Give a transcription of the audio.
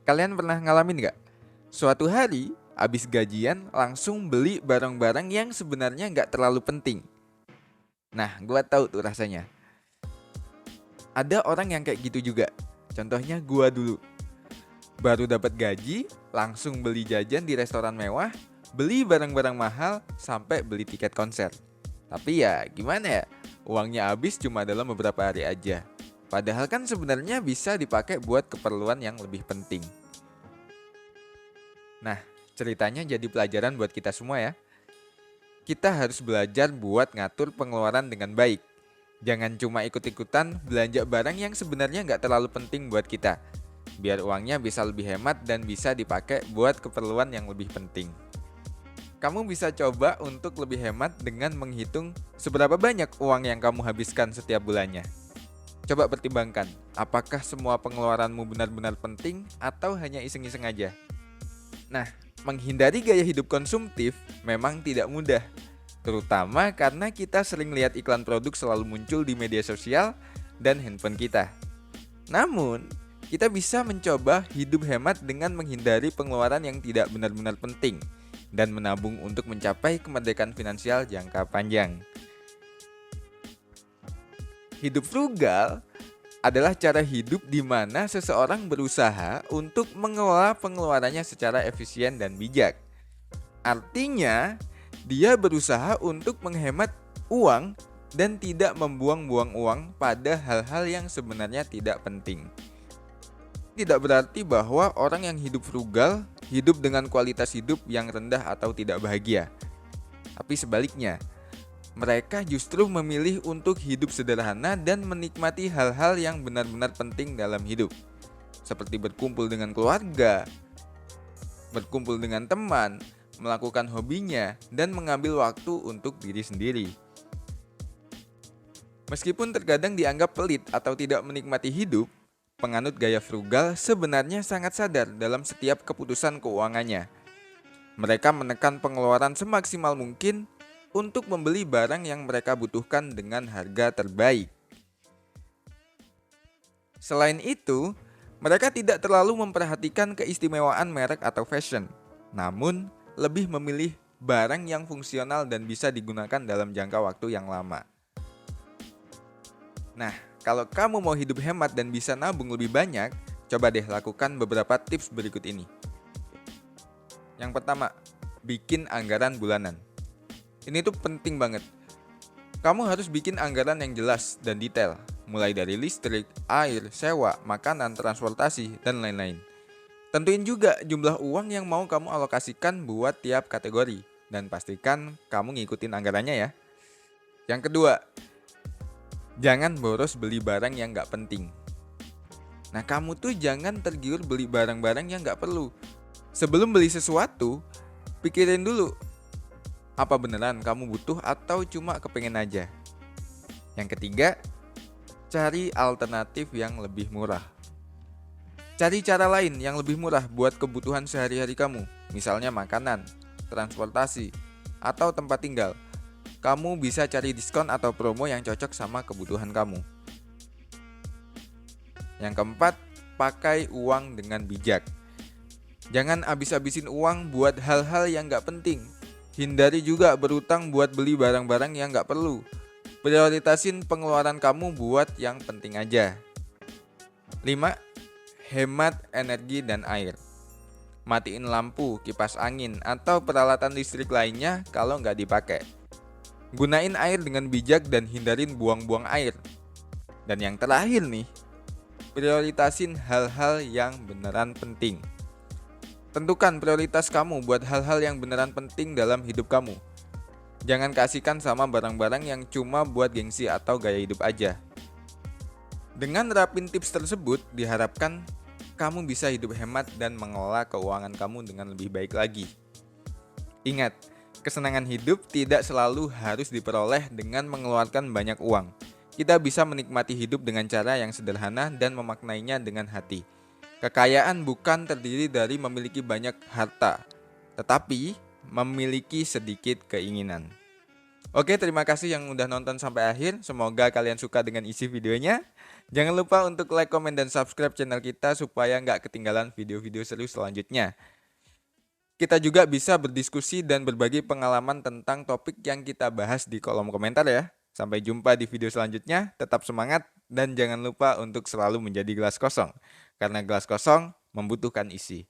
Kalian pernah ngalamin nggak? Suatu hari, abis gajian langsung beli barang-barang yang sebenarnya nggak terlalu penting. Nah, gua tahu tuh rasanya. Ada orang yang kayak gitu juga. Contohnya gua dulu. Baru dapat gaji, langsung beli jajan di restoran mewah, beli barang-barang mahal, sampai beli tiket konser. Tapi ya gimana ya, uangnya habis cuma dalam beberapa hari aja. Padahal kan sebenarnya bisa dipakai buat keperluan yang lebih penting. Nah, ceritanya jadi pelajaran buat kita semua ya. Kita harus belajar buat ngatur pengeluaran dengan baik. Jangan cuma ikut-ikutan belanja barang yang sebenarnya nggak terlalu penting buat kita. Biar uangnya bisa lebih hemat dan bisa dipakai buat keperluan yang lebih penting. Kamu bisa coba untuk lebih hemat dengan menghitung seberapa banyak uang yang kamu habiskan setiap bulannya. Coba pertimbangkan, apakah semua pengeluaranmu benar-benar penting atau hanya iseng-iseng aja? Nah, menghindari gaya hidup konsumtif memang tidak mudah, terutama karena kita sering lihat iklan produk selalu muncul di media sosial dan handphone kita. Namun, kita bisa mencoba hidup hemat dengan menghindari pengeluaran yang tidak benar-benar penting dan menabung untuk mencapai kemerdekaan finansial jangka panjang. Hidup frugal adalah cara hidup di mana seseorang berusaha untuk mengelola pengeluarannya secara efisien dan bijak. Artinya, dia berusaha untuk menghemat uang dan tidak membuang-buang uang pada hal-hal yang sebenarnya tidak penting. Tidak berarti bahwa orang yang hidup frugal hidup dengan kualitas hidup yang rendah atau tidak bahagia. Tapi sebaliknya, mereka justru memilih untuk hidup sederhana dan menikmati hal-hal yang benar-benar penting dalam hidup, seperti berkumpul dengan keluarga, berkumpul dengan teman, melakukan hobinya, dan mengambil waktu untuk diri sendiri. Meskipun terkadang dianggap pelit atau tidak menikmati hidup, penganut gaya frugal sebenarnya sangat sadar dalam setiap keputusan keuangannya. Mereka menekan pengeluaran semaksimal mungkin untuk membeli barang yang mereka butuhkan dengan harga terbaik. Selain itu, mereka tidak terlalu memperhatikan keistimewaan merek atau fashion, namun lebih memilih barang yang fungsional dan bisa digunakan dalam jangka waktu yang lama. Nah, kalau kamu mau hidup hemat dan bisa nabung lebih banyak, coba deh lakukan beberapa tips berikut ini. Yang pertama, bikin anggaran bulanan. Ini tuh penting banget. Kamu harus bikin anggaran yang jelas dan detail, mulai dari listrik, air, sewa, makanan, transportasi, dan lain-lain. Tentuin juga jumlah uang yang mau kamu alokasikan buat tiap kategori, dan pastikan kamu ngikutin anggarannya ya. Yang kedua, jangan boros beli barang yang nggak penting. Nah, kamu tuh jangan tergiur beli barang-barang yang nggak perlu. Sebelum beli sesuatu, pikirin dulu, apa beneran kamu butuh atau cuma kepengen aja? Yang ketiga, cari alternatif yang lebih murah. Cari cara lain yang lebih murah buat kebutuhan sehari-hari kamu, misalnya makanan, transportasi, atau tempat tinggal. Kamu bisa cari diskon atau promo yang cocok sama kebutuhan kamu. Yang keempat, pakai uang dengan bijak. Jangan habis-habisin uang buat hal-hal yang gak penting. Hindari juga berutang buat beli barang-barang yang gak perlu. Prioritasin pengeluaran kamu buat yang penting aja. 5. Hemat energi dan air. Matiin lampu, kipas angin, atau peralatan listrik lainnya kalau nggak dipakai. Gunain air dengan bijak dan hindarin buang-buang air. Dan yang terakhir nih, prioritasin hal-hal yang beneran penting. Tentukan prioritas kamu buat hal-hal yang beneran penting dalam hidup kamu. Jangan kasihkan sama barang-barang yang cuma buat gengsi atau gaya hidup aja. Dengan nerapin tips tersebut, diharapkan kamu bisa hidup hemat dan mengelola keuangan kamu dengan lebih baik lagi. Ingat, kesenangan hidup tidak selalu harus diperoleh dengan mengeluarkan banyak uang. Kita bisa menikmati hidup dengan cara yang sederhana dan memaknainya dengan hati. Kekayaan bukan terdiri dari memiliki banyak harta, tetapi memiliki sedikit keinginan. Oke, terima kasih yang udah nonton sampai akhir. Semoga kalian suka dengan isi videonya. Jangan lupa untuk like, komen, dan subscribe channel kita supaya nggak ketinggalan video-video seru selanjutnya. Kita juga bisa berdiskusi dan berbagi pengalaman tentang topik yang kita bahas di kolom komentar ya. Sampai jumpa di video selanjutnya, tetap semangat dan jangan lupa untuk selalu menjadi gelas kosong. Karena gelas kosong membutuhkan isi.